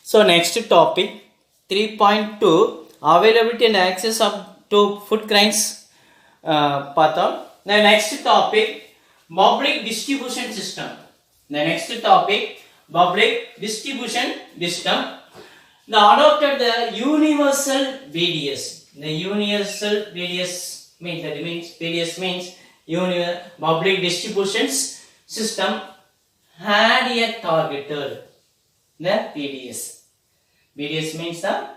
So next topic 3.2 availability and access of to food grains path. The next topic public distribution system. The next topic public distribution system. The adopted the universal BDS. The universal BDS means public distribution system had a targeted the BDS. BDS means the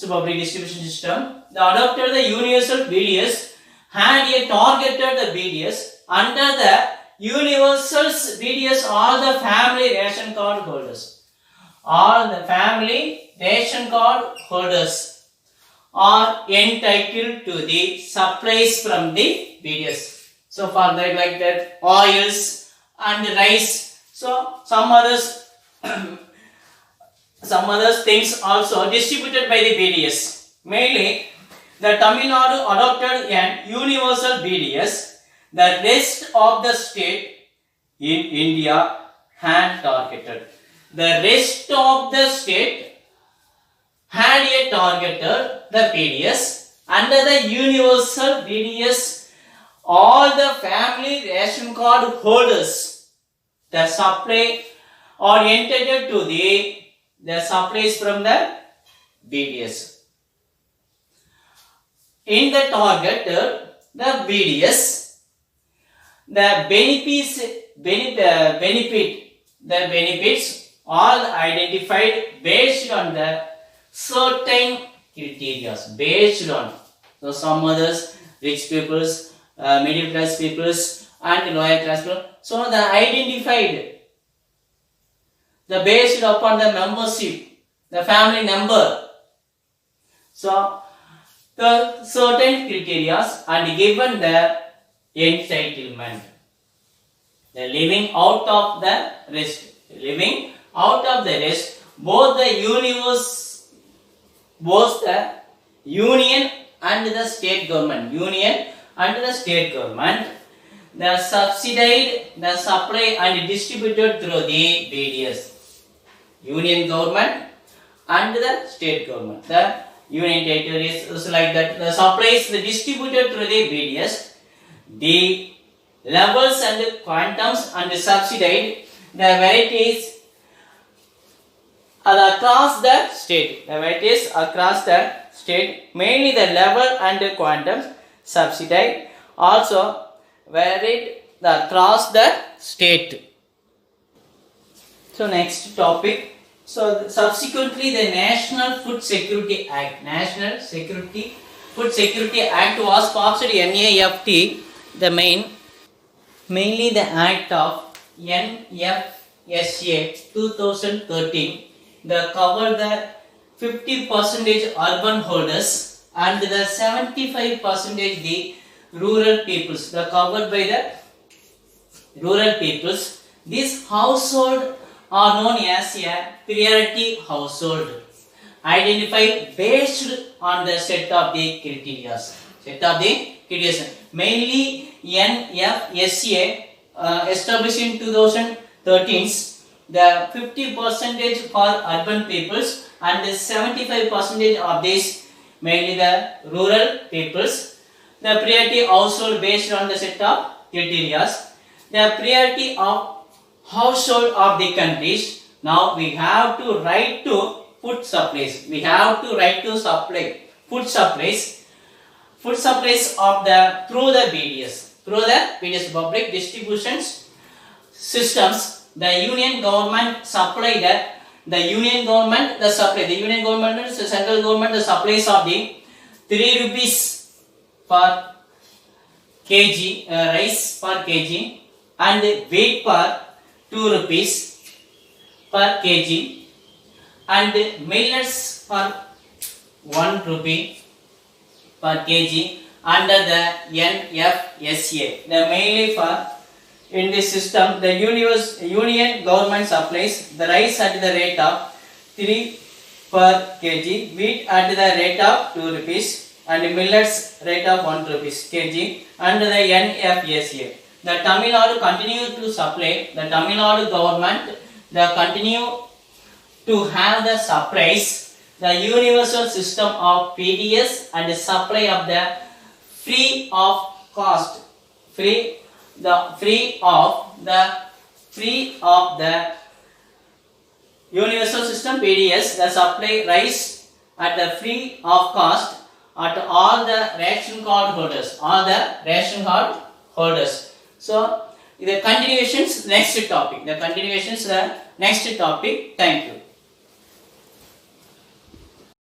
public distribution system. The adopted the universal BDS had a targeted the BDS. Under the universal BDS, all the family ration card holders, all the family ration card holders are entitled to the supplies from the BDS. So for that, like that, oils and rice. So some other things also distributed by the BDS. Mainly, the Tamil Nadu adopted an universal BDS. The rest of the state in India had targeted. The rest of the state had a targeted the BDS. Under the universal BDS, all the family ration card holders, the supply are entitled to the supplies from the BDS. In the targeted the BDS, the benefits all identified based on the certain criteria. Based on, so some others, rich peoples, middle class peoples, and lower class people. So the identified, the based upon the membership, the family number. So the certain criteria and given the entitlement. The living out of the rest. Living out of the rest, both the union and the state government. Union and the state government, the subsidized the supply and distributed through the BDS. Union government and the state government. The union territory is like that. The supplies the distributed through the BDS. The levels and the quantums and the subsidized the varieties across the state. The varieties across the state, mainly the level and the quantums subsidized, also varied across the state. So next topic. So subsequently the National Food Security Act. National Food Security Act was passed NAFT. The mainly the Act of NFSA 2013. The cover the 50% urban holders and the 75% the rural peoples. The covered by the rural peoples. This household are known as a priority household, identified based on the set of the criteria. Mainly NFSA established in 2013, the 50% for urban peoples and the 75% of these mainly the rural peoples. The priority household based on the set of criteria. The priority of household of the countries. Now we have to write to food supplies. We have to write to supply food supplies. Food supplies of the through the BDS. Through the BDS public distribution systems. The union government supply the union government the supply. The union government means the central government the supplies of the 3 rupees per kg rice per kg and wheat per 2 rupees per kg and millets for 1 rupee per kg under the NFSA. The mainly for in this system the union government supplies the rice at the rate of 3 per kg, wheat at the rate of 2 rupees and millets rate of 1 rupees kg under the NFSA. The Tamil Nadu continue to supply, the Tamil Nadu government the continue to have the supplies, the universal system of PDS and the supply of the free of cost, free of the universal system PDS, the supply rise at the free of cost at all the ration card holders, So the continuations next topic. Thank you.